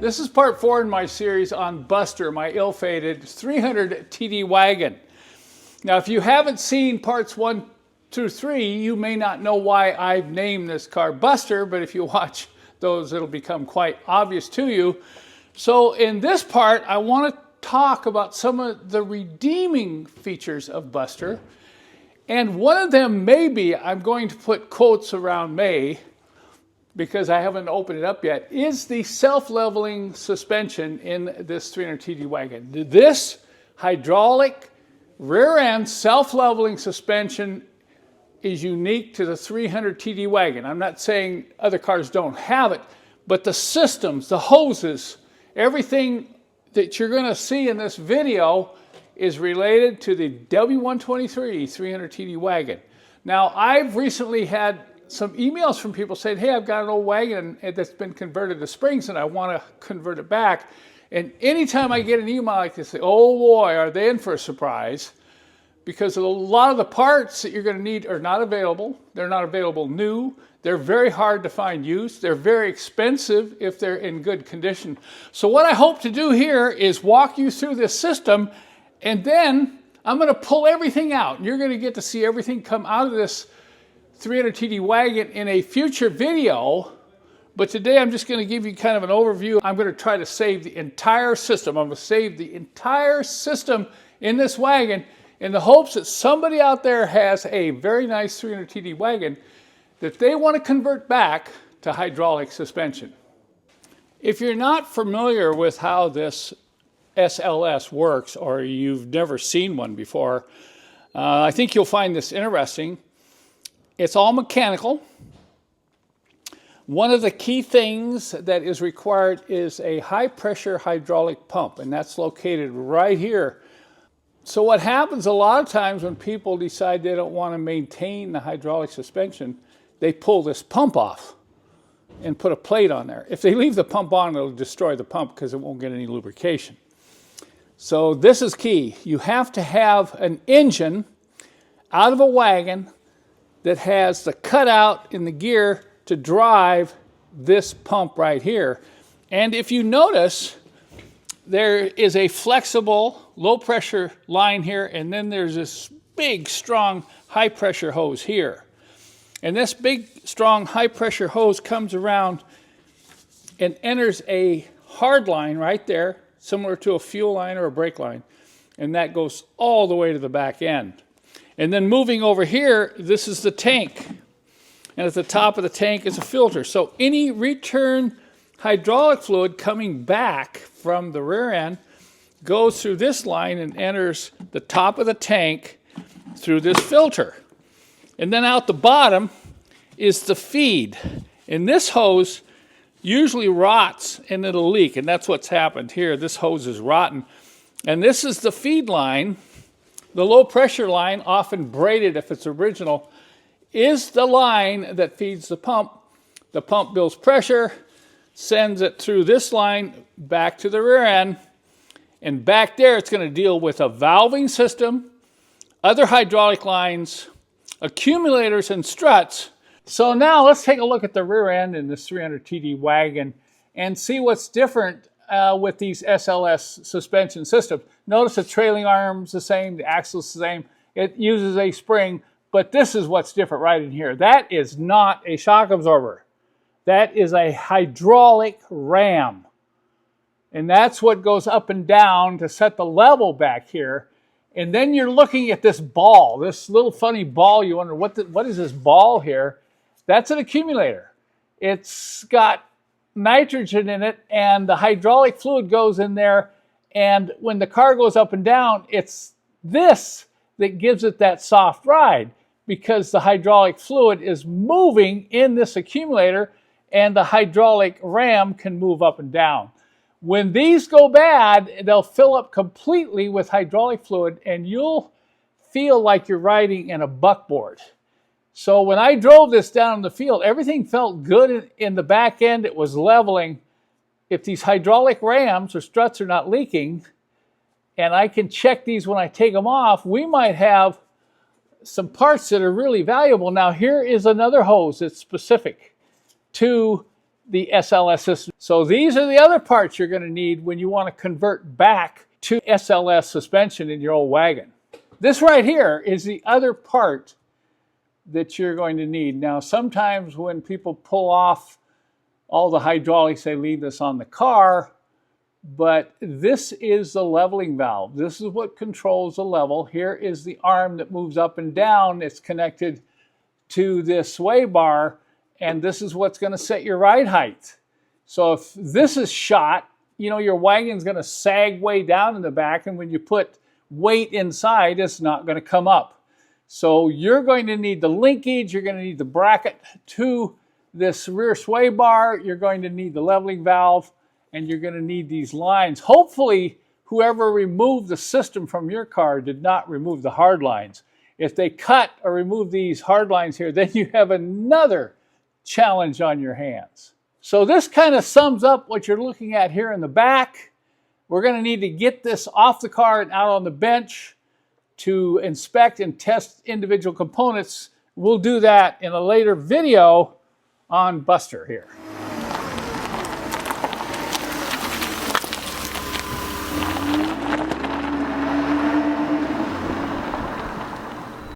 This is part 4 in my series on Buster, my ill-fated 300 TD wagon. Now, if you haven't seen parts 1 through 3, you may not know why I've named this car Buster, but if you watch those, it'll become quite obvious to you. So in this part, I want to talk about some of the redeeming features of Buster. And one of them may be, I'm going to put quotes around may, because I haven't opened it up yet, is the self-leveling suspension in this 300 TD wagon. This hydraulic rear-end self-leveling suspension is unique to the 300 TD wagon. I'm not saying other cars don't have it, but the systems, the hoses, everything that you're going to see in this video is related to the W123 300 TD wagon. Now, I've recently had some emails from people saying, hey, I've got an old wagon that's been converted to springs and I want to convert it back. And anytime I get an email like this, oh boy, are they in for a surprise, because a lot of the parts that you're going to need are not available. They're not available new. They're very hard to find used. They're very expensive if they're in good condition. So what I hope to do here is walk you through this system, and then I'm going to pull everything out. And you're going to get to see everything come out of this 300 TD wagon in a future video, but today I'm just going to give you kind of an overview. I'm going to try to save the entire system. I'm going to save the entire system in this wagon in the hopes that somebody out there has a very nice 300 TD wagon that they want to convert back to hydraulic suspension. If you're not familiar with how this SLS works, or you've never seen one before, I think you'll find this interesting. It's all mechanical. One of the key things that is required is a high-pressure hydraulic pump, and that's located right here. So what happens a lot of times when people decide they don't want to maintain the hydraulic suspension, they pull this pump off and put a plate on there. If they leave the pump on, it'll destroy the pump because it won't get any lubrication. So this is key. You have to have an engine out of a wagon that has the cutout in the gear to drive this pump right here. And if you notice, there is a flexible low pressure line here, and then there's this big strong high pressure hose here. And this big strong high pressure hose comes around and enters a hard line right there, similar to a fuel line or a brake line, and that goes all the way to the back end. And then moving over here, this is the tank. And at the top of the tank is a filter. So any return hydraulic fluid coming back from the rear end goes through this line and enters the top of the tank through this filter. And then out the bottom is the feed. And this hose usually rots and it'll leak. And that's what's happened here. This hose is rotten. And this is the feed line. The low pressure line, often braided if it's original, is the line that feeds the pump. The pump builds pressure, sends it through this line back to the rear end, and back there it's going to deal with a valving system, other hydraulic lines, accumulators, and struts. So now let's take a look at the rear end in this 300 TD wagon and see what's different with these SLS suspension systems. Notice the trailing arm's the same, the axle's the same. It uses a spring, but this is what's different right in here. That is not a shock absorber. That is a hydraulic ram. And that's what goes up and down to set the level back here. And then you're looking at this ball, this little funny ball. You wonder, what is this ball here? That's an accumulator. It's got nitrogen in it, and the hydraulic fluid goes in there, and when the car goes up and down, it's this that gives it that soft ride, because the hydraulic fluid is moving in this accumulator and the hydraulic ram can move up and down. When these go bad, they'll fill up completely with hydraulic fluid and you'll feel like you're riding in a buckboard. So when I drove this down in the field, everything felt good in the back end. It was leveling. If these hydraulic rams or struts are not leaking, and I can check these when I take them off, we might have some parts that are really valuable. Now here is another hose that's specific to the SLS system. So these are the other parts you're going to need when you want to convert back to SLS suspension in your old wagon. This right here is the other part that you're going to need. Now, sometimes when people pull off all the hydraulics, they leave this on the car, but this is the leveling valve. This is what controls the level. Here is the arm that moves up and down. It's connected to this sway bar, and this is what's going to set your ride height. So if this is shot, you know, your wagon's going to sag way down in the back, and when you put weight inside, it's not going to come up. So you're going to need the linkage, you're going to need the bracket to this rear sway bar, you're going to need the leveling valve, and you're going to need these lines. Hopefully, whoever removed the system from your car did not remove the hard lines. If they cut or remove these hard lines here, then you have another challenge on your hands. So this kind of sums up what you're looking at here in the back. We're going to need to get this off the car and out on the bench to inspect and test individual components. We'll do that in a later video on Buster here.